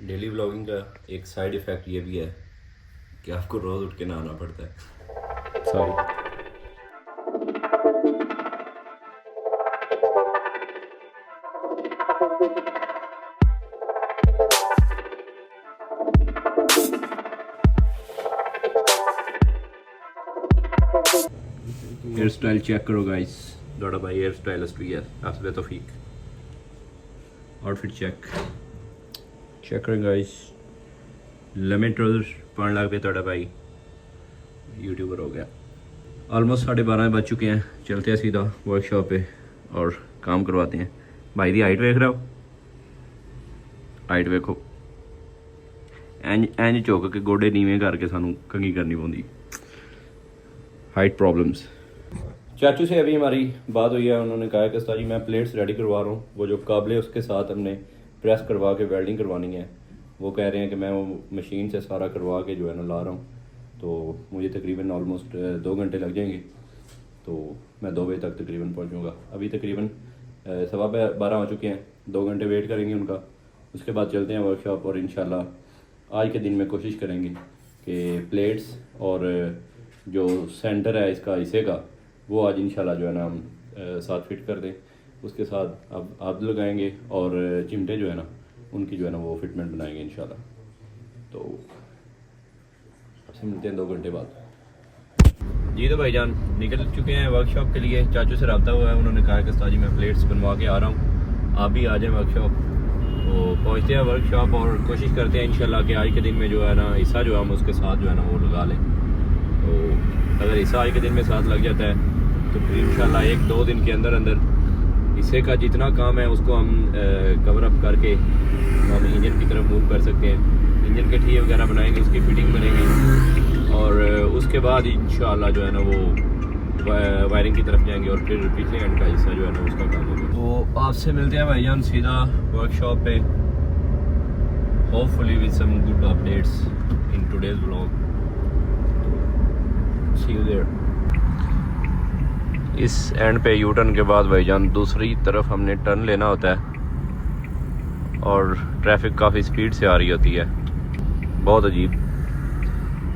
Daily vlogging का एक side effect ये भी है कि आपको रोज़ उठ के नहाना पड़ता है। सॉरी। हेयर स्टाइल चेक करो गाइस, थोड़ा भाई हेयर स्टाइलिस्ट भी है आसबे तौफीक। आउटफिट चेक करें गाइस, लम्बे ट्राउजर पान लग पे थोड़ा भाई यूट्यूबर हो गया। ऑलमोस्ट 12:30 बज चुके हैं, चलते हैं सीधा वर्कशॉप पे और काम करवाते हैं। भाई दी हाइट वेख रहे हो, हाइट वेखो इंज झुक के गोडे नीवें करके सानू कंघी करनी पौंदी। Height problems. चाचू से अभी हमारी बात हुई है, उन्होंने कहा कि उस्ताद जी मैं प्लेट्स रेडी करवा रहा हूँ, वो जो काबले उसके साथ हमने प्रेस करवा के वेल्डिंग करवानी है। वो कह रहे हैं कि मैं वो मशीन से सारा करवा के जो है ना ला रहा हूँ, तो मुझे तकरीबन ऑलमोस्ट 2 घंटे लग जाएंगे। तो मैं 2 बजे तक तकरीबन पहुँचूँगा। अभी तकरीबन 12:15 हो चुके हैं, 2 घंटे वेट करेंगे उनका, उसके बाद चलते हैं वर्कशॉप। और इंशाल्लाह आज के दिन में कोशिश करेंगे कि प्लेट्स और जो सेंटर है इसका हिस्से का, वो आज इंशाल्लाह जो है ना हम साथ फिट कर दें। उसके साथ अब आप लगाएंगे और चिमटे जो है ना उनकी जो है ना वो फिटमेंट बनाएंगे इंशाल्लाह। तो आपसे मिलते हैं 2 घंटे बाद। जी तो भाईजान निकल चुके हैं वर्कशॉप के लिए, चाचू से रब्ता हुआ है, उन्होंने कहा कि उस्ताद जी मैं प्लेट्स बनवा के आ रहा हूँ, आप भी आ जाएँ वर्कशॉप। तो पहुँचते हैं वर्कशॉप और कोशिश करते हैं इंशाल्लाह कि आज के दिन में जो है ना हिस्सा जो है हम उसके साथ जो है ना वो लगा लें। तो अगर हिस्सा आज के दिन में साथ लग जाता है तो फिर इंशाल्लाह 1-2 दिन के अंदर अंदर हिस्से का जितना काम है उसको हम कवर अप करके हम इंजन की तरफ मूव कर सकते हैं। इंजन के ठीए वगैरह बनाएंगे, उसकी फिटिंग बनेगी और उसके बाद इंशाल्लाह जो है ना वो वायरिंग की तरफ जाएंगे और फिर पिछले एंड का हिस्सा जो है ना उसका काम होगा। तो आपसे मिलते हैं भाईजान सीधा वर्कशॉप पे, hopefully with some good updates in today's vlog. See you there. इस एंड पे यू टर्न के बाद भाईजान दूसरी तरफ हमने टर्न लेना होता है और ट्रैफिक काफ़ी स्पीड से आ रही होती है। बहुत अजीब,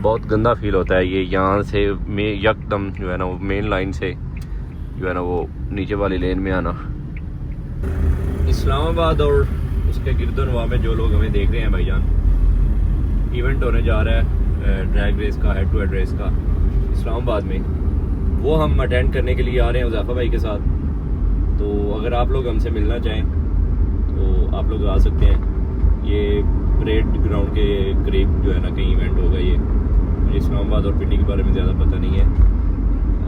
बहुत गंदा फील होता है ये यहाँ से यकदम जो है ना वो मेन लाइन से जो है ना वो नीचे वाली लेन में आना। इस्लामाबाद और उसके गिरदनवा में जो लोग हमें देख रहे हैं भाईजान, इवेंट होने जा रहा है ड्रैग रेस का, हेड टू हेड रेस का इस्लामाबाद में, वो हम अटेंड करने के लिए आ रहे हैं उज़ैफ़ा भाई के साथ। तो अगर आप लोग हमसे मिलना चाहें तो आप लोग आ सकते हैं। ये परेड ग्राउंड के करीब जो है ना कहीं इवेंट होगा। ये मुझे इस्लामाबाद और पिंडी के बारे में ज़्यादा पता नहीं है।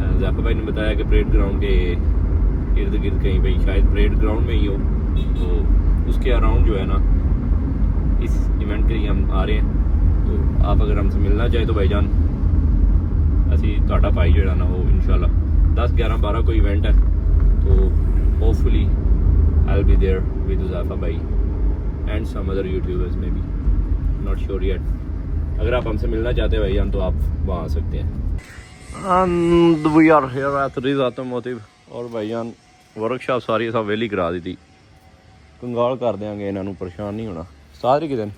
उज़ैफ़ा भाई ने बताया कि परेड ग्राउंड के इर्द गिर्द कहीं भाई शायद परेड ग्राउंड में ही हो, तो उसके अराउंड जो है ना इस इवेंट के लिए हम आ रहे हैं। तो आप अगर हमसे मिलना चाहें तो भाईजान असी ਤੁਹਾਡਾ भाई जो ना वो इंशाल्लाह 10, 11, 12 को इवेंट है, तो hopefully I will be there with Uzaifa भाई एंड सम अदर यूट्यूबर्स में भी, नॉट श्योर येट। अगर आप हमसे मिलना चाहते हैं भाईजान तो आप वहाँ आ सकते हैं। And we are here at Riz Automotive. और भाईजान वर्कशॉप सारी सब वेली करा दी थी, कंगाल कर देंगे, इन्होंने परेशान नहीं होना। सारी कि दिन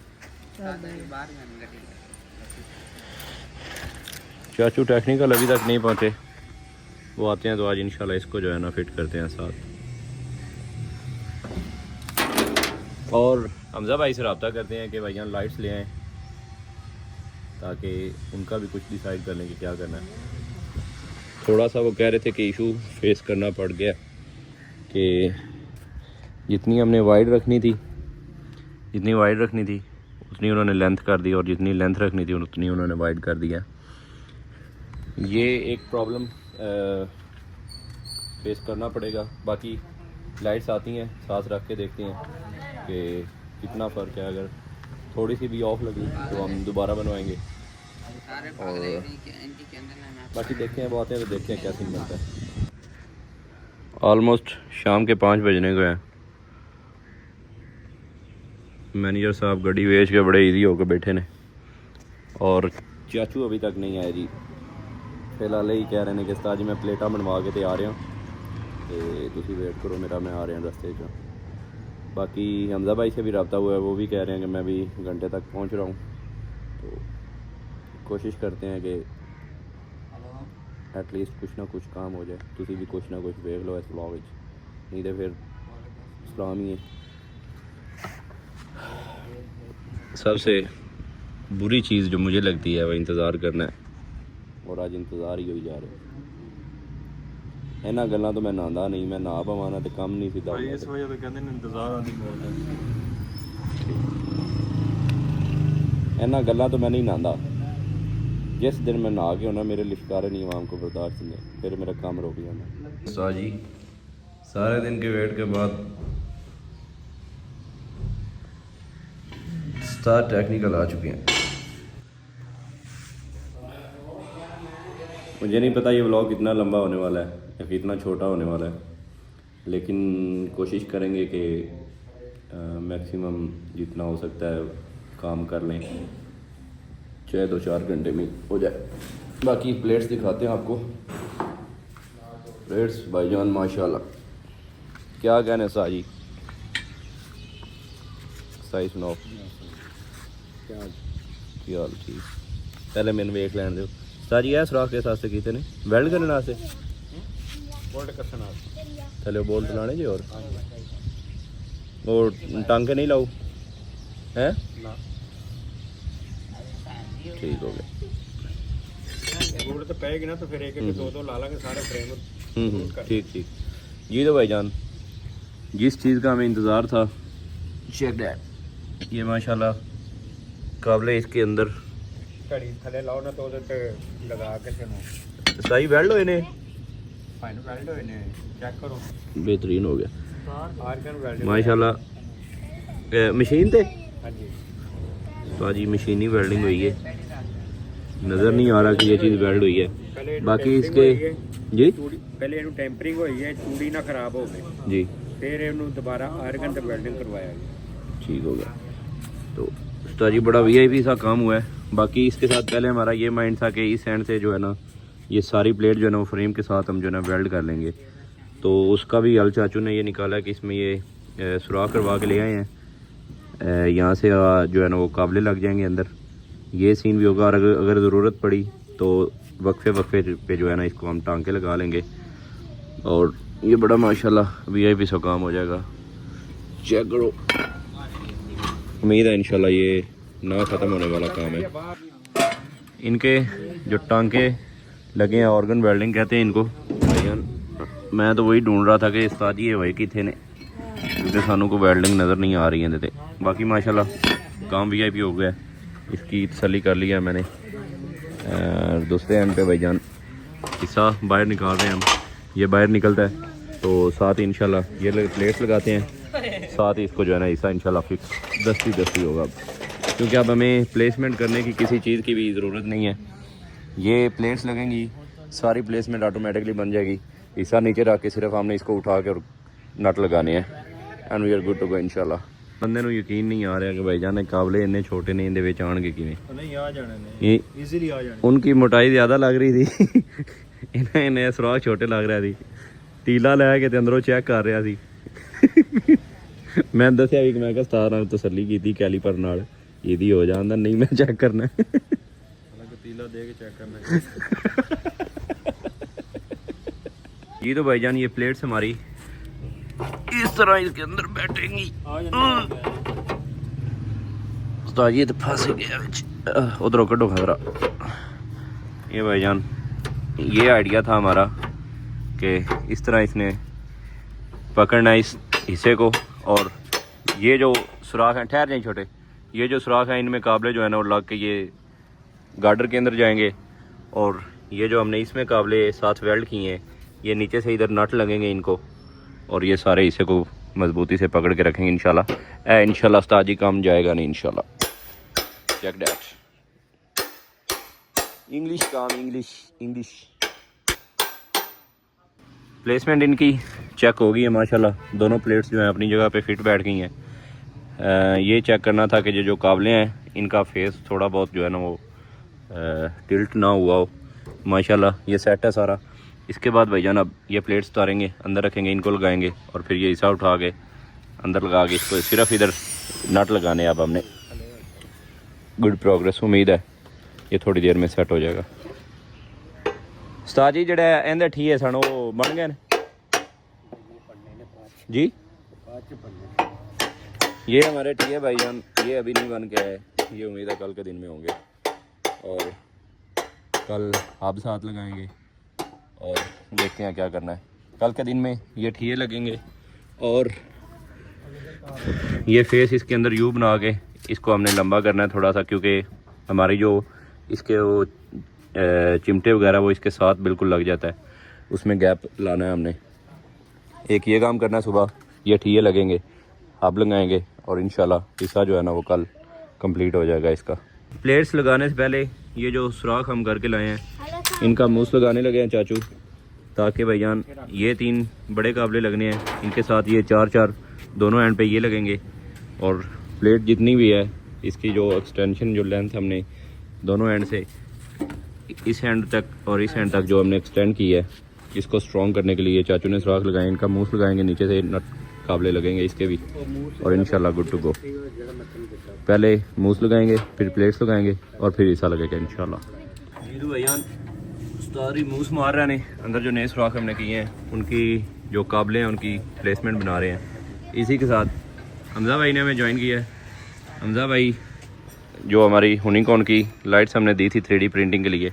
चाचू टेक्निकल अभी तक नहीं पहुँचे, वो आते हैं तो आज इंशाल्लाह इसको जो है ना फिट करते हैं साथ। और हमजा भाई से रब्ता करते हैं कि भाईजान लाइट्स ले आएँ ताकि उनका भी कुछ डिसाइड कर लें कि क्या करना है। थोड़ा सा वो कह रहे थे कि इशू फेस करना पड़ गया कि जितनी हमने वाइड रखनी थी उतनी उन्होंने लेंथ कर दी और जितनी लेंथ रखनी थी उतनी उन्होंने वाइड कर दिया। ये एक प्रॉब्लम फेस करना पड़ेगा। बाकी लाइट्स आती हैं, साथ रख के देखते हैं कि कितना फ़र्क है। अगर थोड़ी सी भी ऑफ लगी तो हम दोबारा बनवाएंगे और बाकी देखते हैं, वो आते हैं तो देखते हैं क्या सीन बनता है। ऑलमोस्ट शाम के 5 बजने को हैं। मैनेजर साहब गड्डी बेच के बड़े इजी होकर बैठे ने और चाचू अभी तक नहीं आए जी। फिलहाल ही कह रहे हैं कि उस्ताद जी मैं प्लेटा बनवा के तो आ रहा हूँ, तो तुम वेट करो मेरा, मैं आ रहा रस्ते बाकी हमजा भाई से भी रब्ता हुआ है, वो भी कह रहे हैं कि मैं भी घंटे तक पहुंच रहा हूं, तो कोशिश करते हैं कि एटलीस्ट कुछ ना कुछ काम हो जाए। तुसी भी कुछ ना कुछ देख लो इस व्लॉग विच, नहीं तो फिर इस्लाम ही है। सबसे बुरी चीज़ जो मुझे लगती है वो इंतज़ार करना है, और आज इंतज़ार ही होई जा रहा है। इन्हां गल्लां तो मैं नहांदा नहीं, मैं नहा पवाना तो काम नहीं सीधा भाई इस वजह तो कहते हैं इंतजार आदि मौत है। इन्हां गल्लां तो मैं नहीं नहांदा। जिस दिन मैं नहा के होना मेरे लिश्कारे नहीं इमाम को बर्दाश्त नहीं, फिर मेरा काम रुक जाना। उस्ताद जी सारे दिन के वेट के बाद स्टार टेक्निकल आ चुके हैं। मुझे नहीं पता ये व्लॉग कितना लंबा होने वाला है या कितना छोटा होने वाला है, लेकिन कोशिश करेंगे कि मैक्सिमम जितना हो सकता है काम कर लें, चाहे 2-4 घंटे में हो जाए। बाकी प्लेट्स दिखाते हैं आपको। प्लेट्स भाईजान माशाल्लाह, क्या कहने साजी, सही सुनाओ क्या हाल? ठीक, पहले मैंने वेख लैन दो साजी। है सुराख किस वास्ते कीते ने? वेल्ड करने वास्ते, बोल्ट कसण वास्ते, थले बोल्ट लाने जी। और वो टांके नहीं लाओ हैं? ना ठीक हो गया। बोल्ट तो पेगी ना, तो फिर एक एक दो ला लांगे सारे फ्रेम। ठीक ठीक जी। तो भाईजान जिस चीज़ का हमें इंतज़ार था, चेक दैट, ये माशाल्लाह काबले इसके अंदर घड़ी थले लाओ ना तो उधर पे लगा के चलो सही वेल्ड होए ने, फाइन वेल्ड होए ने, चेक करो बेहतरीन हो गया आर्गन वेल्ड माशाल्लाह। मशीन ते हां जी, तो जी मशीनी वेल्डिंग हुई है, नज़र नहीं आ रहा कि ये चीज़ वेल्ड हुई है। बाकी इसके जी पहले ਇਹਨੂੰ ਟੈਂਪਰਿੰਗ ਹੋਈ ਹੈ, ਚੂੜੀ ਨਾ ਖਰਾਬ ਹੋ ਗਈ जी, फिर ਇਹਨੂੰ दोबारा आर्गन ਤੇ वेल्डिंग करवाया। ठीक हो गया। तो उस्ताद जी बड़ा वीआईपी सा काम हुआ है। बाकी इसके साथ पहले हमारा ये माइंड था कि इस एंड से जो है ना ये सारी प्लेट जो है ना वो फ्रेम के साथ हम जो है ना वेल्ड कर लेंगे। तो उसका भी अल चाचू ने ये निकाला कि इसमें ये सुराख करवा के ले आए हैं, यहाँ से जो है ना वो काबले लग जाएंगे अंदर। ये सीन भी होगा, और अगर ज़रूरत पड़ी तो वक्फे पे जो है ना इसको हम टांके लगा लेंगे, और ये बड़ा माशाल्लाह वीआईपी सा काम हो जाएगा। चेक करो, उम्मीद है इंशाल्लाह ये ना ख़त्म होने वाला काम है। इनके जो टांके लगे हैं ऑर्गन वेल्डिंग कहते हैं इनको भाईजान। मैं तो वही ढूंढ रहा था कि उस्ताद जी ये वही किथे ने, क्योंकि सानू को वेल्डिंग नज़र नहीं आ रही है इहदे ते। बाकी माशाल्लाह काम वीआईपी हो गया, इसकी तसल्ली कर लिया मैंने। दूसरे एंड पे भाईजान हिस्सा बाहर निकाल रहे हैं हम, ये बाहर निकलता है तो साथ ही इंशाल्लाह ये प्लेट्स लगाते हैं, साथ ही इसको जो है ना हिस्सा इंशाल्लाह फिक्स दस्ती होगा। क्योंकि अब हमें प्लेसमेंट करने की किसी चीज़ की भी ज़रूरत नहीं है, ये प्लेट्स लगेंगी, सारी प्लेसमेंट ऑटोमेटिकली बन जाएगी। हिस्सा नीचे रख के सिर्फ हमने इसको उठा के और नट लगाने हैं, and we are good to go इंशाल्लाह। बंदे ਨੂੰ ਯਕੀਨ नहीं आ रहा कि भाईजान ने काबले इन्ने छोटे ने, इनके विच आणगे किवें? नहीं आ जाने ने, इजीली आ जाने। उनकी मोटाई ज़्यादा लग रही थी इन्हें सुराख छोटे लग रहा थी। तीला लै के अंदरों चेक कर रहा थी मैं दसिया भी कि मैं उस्ताद नाल तसल्ली की कैलीपर नाल, यदि हो जाता नहीं मैं चेक करना तीला दे के चेक करना ये। तो भाईजान ये प्लेट्स हमारी इस तरह इसके अंदर बैठेंगी। उस्ताद ये तो फंस गया, उधरों कटो खतरा। ये भाईजान ये आइडिया था हमारा कि इस तरह इसने पकड़ना है इस हिस्से को, और ये जो सुराख हैं, ठहर जाए छोटे, ये जो सुराख हैं इनमें काबले जो है ना वो लग के ये गार्डर के अंदर जाएंगे, और ये जो हमने इसमें काबले साथ वेल्ड किए हैं ये नीचे से इधर नट लगेंगे इनको, और ये सारे हिस्से को मजबूती से पकड़ के रखेंगे इंशाल्लाह। इंशाल्लाह उस्ताद जी काम जाएगा नहीं इंशाल्लाह। चेक दैट, इंग्लिश काम, इंग्लिश प्लेसमेंट इनकी चेक हो गई है माशाल्लाह। दोनों प्लेट्स जो हैं अपनी जगह पे फिट बैठ गई हैं। ये चेक करना था कि जो काबले हैं इनका फेस थोड़ा बहुत जो है ना वो टिल्ट ना हुआ हो। माशाल्लाह ये सेट है सारा। इसके बाद भाईजान अब ये प्लेट्स उतारेंगे, अंदर रखेंगे, इनको लगाएंगे, और फिर ये हिस्सा उठा के अंदर लगा के इसको सिर्फ इधर नट लगाने अब हमने। गुड प्रोग्रेस, उम्मीद है ये थोड़ी देर में सेट हो जाएगा। उस्ताद जी जेड़ा इहदे ठीए सन वो बन गए जी? ये हमारे ठीए भाईजान, ये अभी नहीं बन के आए, ये उम्मीद है कल के दिन में होंगे और कल आप साथ लगाएंगे और देखते हैं क्या करना है। कल के दिन में ये ठीए लगेंगे और ये फेस इसके अंदर यू बना के इसको हमने लंबा करना है थोड़ा सा, क्योंकि हमारी जो इसके वो चिमटे वगैरह वो इसके साथ बिल्कुल लग जाता है, उसमें गैप लाना है हमने। एक ये काम करना है, सुबह ये ठीए लगेंगे, आप लगाएंगे और इंशाल्लाह हिस्सा जो है ना वो कल कंप्लीट हो जाएगा इसका। प्लेट्स लगाने से पहले ये जो सुराख हम करके लाए हैं इनका मूस लगाने लगे हैं चाचू, ताकि भाईजान ये 3 बड़े काबले लगने हैं, इनके साथ ये 4 दोनों एंड पे ये लगेंगे और प्लेट जितनी भी है इसकी जो एक्सटेंशन जो लेंथ हमने दोनों एंड से इस एंड तक और इस एंड तक जो हमने एक्सटेंड की है इसको स्ट्रॉन्ग करने के लिए चाचू ने सुराख लगाए। इनका मूस लगाएंगे, नीचे से नट काबले लगेंगे इसके भी और इंशाल्लाह गुड टू गो। पहले मूस लगाएंगे, फिर प्लेट्स लगाएंगे और फिर हिस्सा लगेगा इंशाल्लाह। जीदू भाईजान उस्ताद मूस मार रहे हैं, अंदर जो नए सुराख हमने किए हैं उनकी जो काबले हैं उनकी प्लेसमेंट बना रहे हैं। इसी के साथ हमज़ा भाई ने हमें ज्वाइन किया है। हमज़ा भाई जो हमारी यूनिकॉर्न की लाइट्स हमने दी थी 3D प्रिंटिंग के लिए,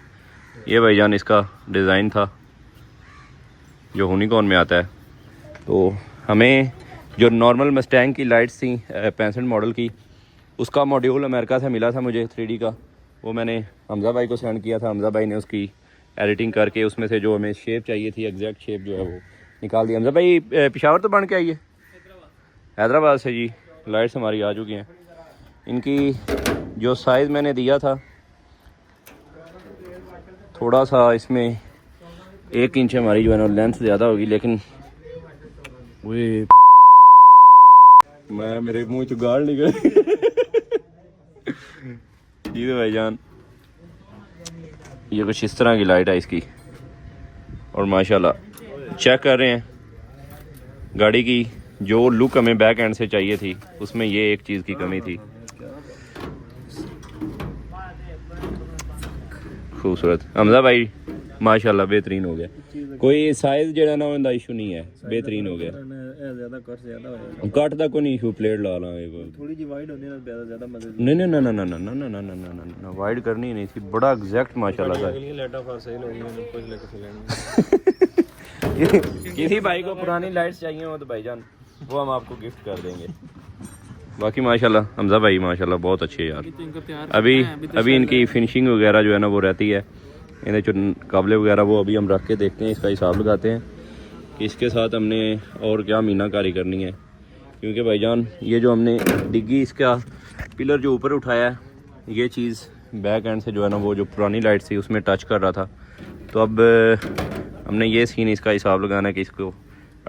ये भाईजान इसका डिज़ाइन था जो यूनिकॉर्न में आता है। तो हमें जो नॉर्मल मस्टैंग की लाइट्स थी 65 मॉडल की, उसका मॉड्यूल अमेरिका से मिला था मुझे 3D का, वो मैंने हमज़ा भाई को सेंड किया था। हमज़ा भाई ने उसकी एडिटिंग करके उसमें से जो हमें शेप चाहिए थी एग्जैक्ट शेप जो है वो निकाल दी। हमज़ा भाई पेशावर तो बन के आई है हैदराबाद से जी, लाइट्स हमारी आ चुकी हैं। इनकी जो साइज़ मैंने दिया था थोड़ा सा इसमें 1 इंच हमारी जो है ना लेंथ ज़्यादा होगी, लेकिन वे मैं मेरे मुंह से गाल निकल जी तो भाईजान ये कुछ इस तरह की लाइट है इसकी और माशाल्लाह चेक कर रहे हैं गाड़ी की जो लुक हमें बैक एंड से चाहिए थी उसमें ये एक चीज़ की कमी थी। खूबसूरत हमज़ा भाई माशाल्लाह बेहतरीन हो गया, कोई साइज जो है ना उनका इशू नहीं है, बेहतरीन हो गया। कट का कोई इशू, प्लेट ला ला थोड़ी जी वाइड होने ना ज्यादा मदद नहीं नहीं ना ना ना ना ना ना ना ना ना ना वाइड करनी नहीं थी, बड़ा एग्जैक्ट माशाल्लाह था। किसी भाई को पुरानी लाइट्स चाहिए हो तो भाईजान वो हम आपको गिफ्ट कर देंगे। बाकी माशाल्लाह हमज़ा भाई माशाल्लाह बहुत अच्छे यार। अभी इनकी फिनिशिंग वगैरह जो है ना वो रहती है, इन्हें जो काबले वगैरह वो अभी हम रख के देखते हैं, इसका हिसाब लगाते हैं कि इसके साथ हमने और क्या मीनाकारी करनी है। क्योंकि भाईजान ये जो हमने डिग्गी इसका पिलर जो ऊपर उठाया है ये चीज़ बैक एंड से जो है ना वो जो पुरानी लाइट थी उसमें टच कर रहा था, तो अब हमने ये सीन इसका हिसाब लगाना है कि इसको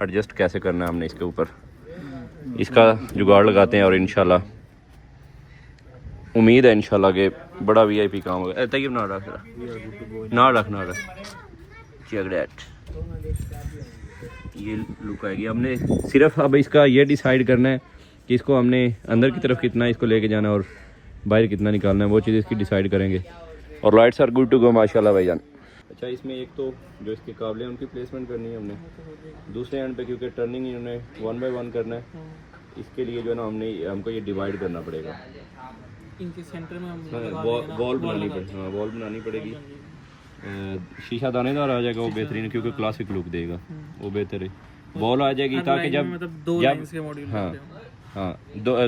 एडजस्ट कैसे करना है। हमने इसके ऊपर इसका जुगाड़ लगाते हैं और इंशाल्लाह उम्मीद है इंशाल्लाह के बड़ा VIP काम होगा। तैयब ना रख चेक दैट, ये लुक आएगी। हमने सिर्फ अब इसका ये डिसाइड करना है कि इसको हमने अंदर की तरफ कितना इसको लेके जाना है और बाहर कितना निकालना है, वो चीज़ इसकी डिसाइड करेंगे। और lights are good to go माशाल्लाह भाईजान। अच्छा इसमें एक तो जो इसके काबले हैं उनकी प्लेसमेंट करनी है हमने, दूसरे एंड पे क्योंकि टर्निंग इन्होंने 1 बाय 1 करना है, इसके लिए जो है ना हमको ये डिवाइड करना पड़ेगा। इनके सेंटर में हम वॉल बनानी पड़ेगी। शीशा दानेदार आ जाएगा वो बेहतरीन, क्योंकि क्लासिक लुक देगा वो बेहतर है। वॉल आ जाएगी ताकि जब हाँ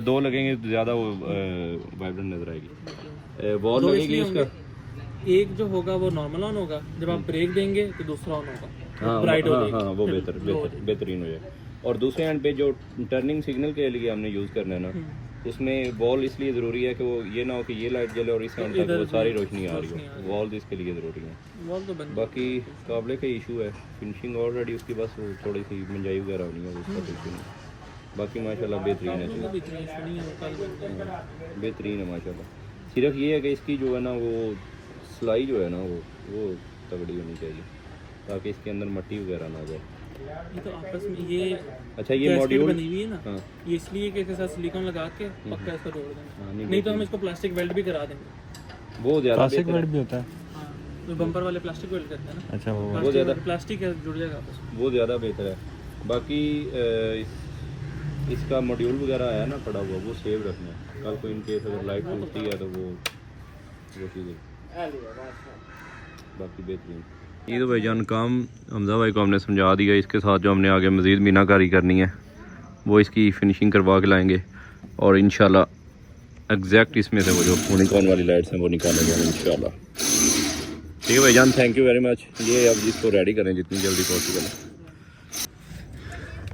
दो लगेंगे तो ज़्यादा वो वाइब्रेंट नजर आएगी। वॉल लगेगी उसका एक जो होगा वो नॉर्मल ऑन होगा, जब आप ब्रेक देंगे तो दूसरा ऑन होगा, ब्राइट हो जाएगा। हाँ वो बेहतरीन हो जाएगा। और दूसरे एंड पे जो टर्निंग सिग्नल के लिए हमने यूज़ करना है ना, उसमें बॉल इसलिए ज़रूरी है कि वो ये ना हो कि ये लाइट जले और इस एंड तक वो सारी रोशनी आ रही है। वॉल इसके लिए ज़रूरी है। वॉल तो बंद, बाकी काबले का इशू है, फिनिशिंग ऑलरेडी उसकी बस थोड़ी सी मंजाई वगैरह होनी है, उसका इशू नहीं। बाकी माशाल्लाह बेहतरीन है, बेहतरीन है माशाल्लाह। सिर्फ ये है कि इसकी जो है ना वो सिलाई जो है ना वो तगड़ी होनी चाहिए ताकि इसके अंदर मट्टी वगैरह ना जाए। ये तो आपस में ये अच्छा ये गैस्केट मॉड्यूल बनी हुई है ना, हाँ। ये इसलिए कि इसके साथ सिलिकॉन लगा के पक्का इसको जोड़ देंगे, हाँ, नहीं तो हम इसको प्लास्टिक वेल्ड भी करा देंगे। बहुत ज़्यादा प्लास्टिक बेहतर है। वेल्ड भी होता है। हाँ, तो बम्पर वाले प्लास्टिक वेल्ड करते हैं ना, अच्छा वो प्लास्टिक है, जुड़ जाएगा आपस में। वो ज़्यादा बेहतर है। बाकी इसका मॉड्यूल वगैरह आया ना पड़ा हुआ, वो सेव रखना है, कल को इन केस अगर लाइट टूटती है तो वो चीज़ें बाकी बेहतरीन। ये तो भाईजान काम हमजा भाई को हमने समझा दिया। इसके साथ जो हमने आगे मज़ीद मीनाकारी करनी है वो इसकी फिनिशिंग करवा के लाएंगे और इंशाल्लाह एग्जैक्ट इसमें से वो जो यूनिकॉर्न वाली लाइट्स हैं वो निकालेंगे इंशाल्लाह। ठीक है भाईजान, थैंक यू वेरी मच। ये अब इसको रेडी करें जितनी जल्दी पॉसिबल है।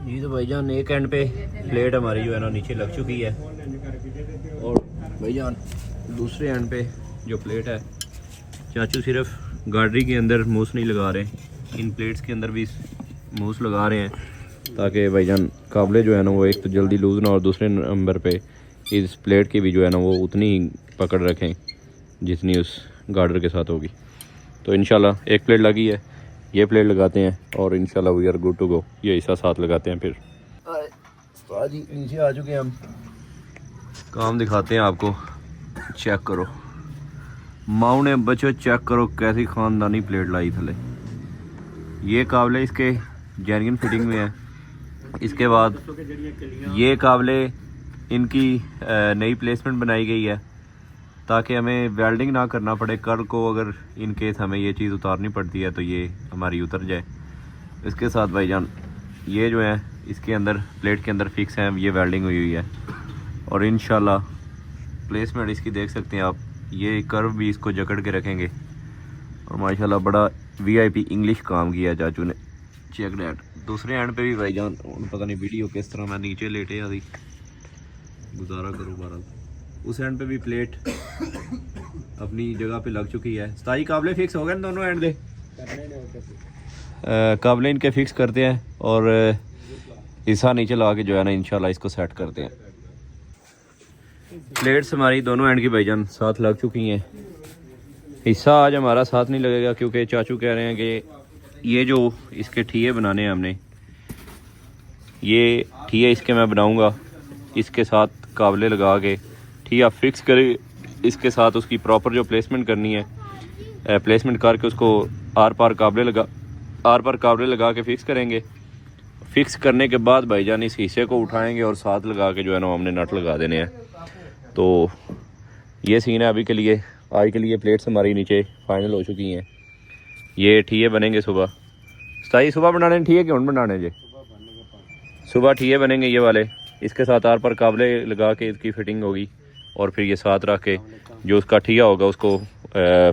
ये तो भाईजान एक एंड पे प्लेट हमारी जो है ना नीचे लग चुकी है और भाईजान दूसरे एंड पे जो प्लेट है चाचू सिर्फ गाड़ी के अंदर मूस नहीं लगा रहे, इन प्लेट्स के अंदर भी मूस लगा रहे हैं ताकि भाईजान काबले जो है ना वो एक तो जल्दी लूज़ ना और दूसरे नंबर पे इस प्लेट की भी जो है ना वो उतनी ही पकड़ रखें जितनी उस गार्डर के साथ होगी। तो इंशाल्लाह एक प्लेट लगी है, ये प्लेट लगाते हैं और इंशाल्लाह we are good to go. ये हिस्सा साथ लगाते हैं। फिर जी नीचे आ चुके हैं हम, काम दिखाते हैं आपको। चेक करो माउने बच्चों, चेक करो कैसी ख़ानदानी प्लेट लाई थले। ये काबले इसके जेन्युइन फिटिंग में है। इसके बाद ये काबले इनकी नई प्लेसमेंट बनाई गई है ताकि हमें वेल्डिंग ना करना पड़े। कल को अगर इन केस हमें ये चीज़ उतारनी पड़ती है तो ये हमारी उतर जाए। इसके साथ भाईजान ये जो है इसके अंदर प्लेट के अंदर फिक्स है, ये वेल्डिंग हुई हुई है और इंशाल्लाह प्लेसमेंट इसकी देख सकते हैं आप। ये कर्व भी इसको जकड़ के रखेंगे और माशाल्लाह बड़ा वीआईपी इंग्लिश काम किया चाचू ने। Check that. दूसरे एंड पे भी भाईजान पता नहीं वीडियो किस तरह, मैं नीचे लेटे आदि गुजारा करो बहरहाल। उस एंड पे भी प्लेट अपनी जगह पे लग चुकी है। सताई काबले फिक्स हो गए ना दोनों एंड दे, काबले इनके फिक्स करते हैं और हिस्सा नीचे ला के जो है ना इंशाल्लाह इसको सेट करते हैं। प्लेट्स हमारी दोनों एंड की भाईजान साथ लग चुकी हैं। हिस्सा आज हमारा साथ नहीं लगेगा क्योंकि चाचू कह रहे हैं कि ये जो इसके ठिये बनाने हैं हमने, ये ठिये इसके मैं बनाऊंगा, इसके साथ काबले लगा के ठिया फिक्स करे, इसके साथ उसकी प्रॉपर जो प्लेसमेंट करनी है प्लेसमेंट करके उसको आर पार काबले लगा के फिक्स करेंगे। फिक्स करने के बाद भाईजान इस हिस्से को उठाएंगे और साथ लगा के जो है ना हमने नट लगा देने हैं। तो ये सीन है अभी के लिए। आज के लिए प्लेट्स हमारी नीचे फाइनल हो चुकी हैं। ये ठिये बनेंगे सुबह। सताई सुबह बनाने ठिये क्यों बनाने जे? सुबह ठिये बनेंगे ये वाले, इसके साथ आर पर काबले लगा के इसकी फिटिंग होगी और फिर ये साथ रख के जो उसका ठिया होगा उसको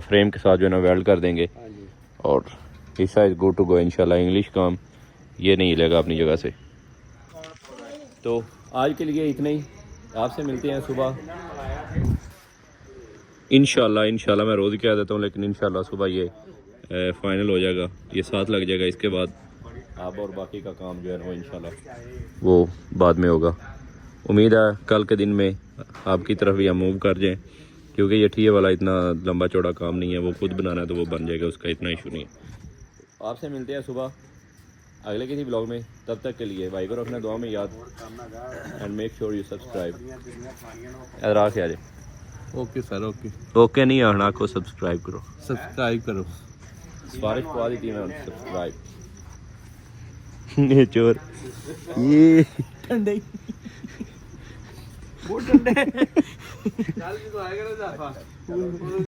फ्रेम के साथ जो है ना वेल्ड कर देंगे और हिस्सा इज़ गुड टू गो इंशाल्लाह। इंग्लिश काम ये नहीं हिलेगा अपनी जगह से। तो आज के लिए इतना ही, आपसे मिलते हैं सुबह इंशाल्लाह। मैं रोज़ ही कह देता हूँ लेकिन इंशाल्लाह सुबह ये फाइनल हो जाएगा, ये साथ लग जाएगा। इसके बाद आप और बाकी का काम जो है वो इंशाल्लाह वो बाद में होगा। उम्मीद है कल के दिन में आपकी तरफ भी हम मूव कर जाएं क्योंकि ये ठिये वाला इतना लंबा चौड़ा काम नहीं है, वो खुद बनाना है तो वो बन जाएगा, उसका इतना इशू नहीं है। आपसे मिलते हैं सुबह अगले किसी ब्लॉग में। तब तक के लिए भाई को रखना दुआ में याद and make sure you subscribe. इधर आके आ जाए। ओके सर, ओके नहीं आना को सब्सक्राइब करो, सब्सक्राइब करो। सिफारिश पा दी थी मैं, सब्सक्राइब। ये चोर ये ठंडे वो ठंडे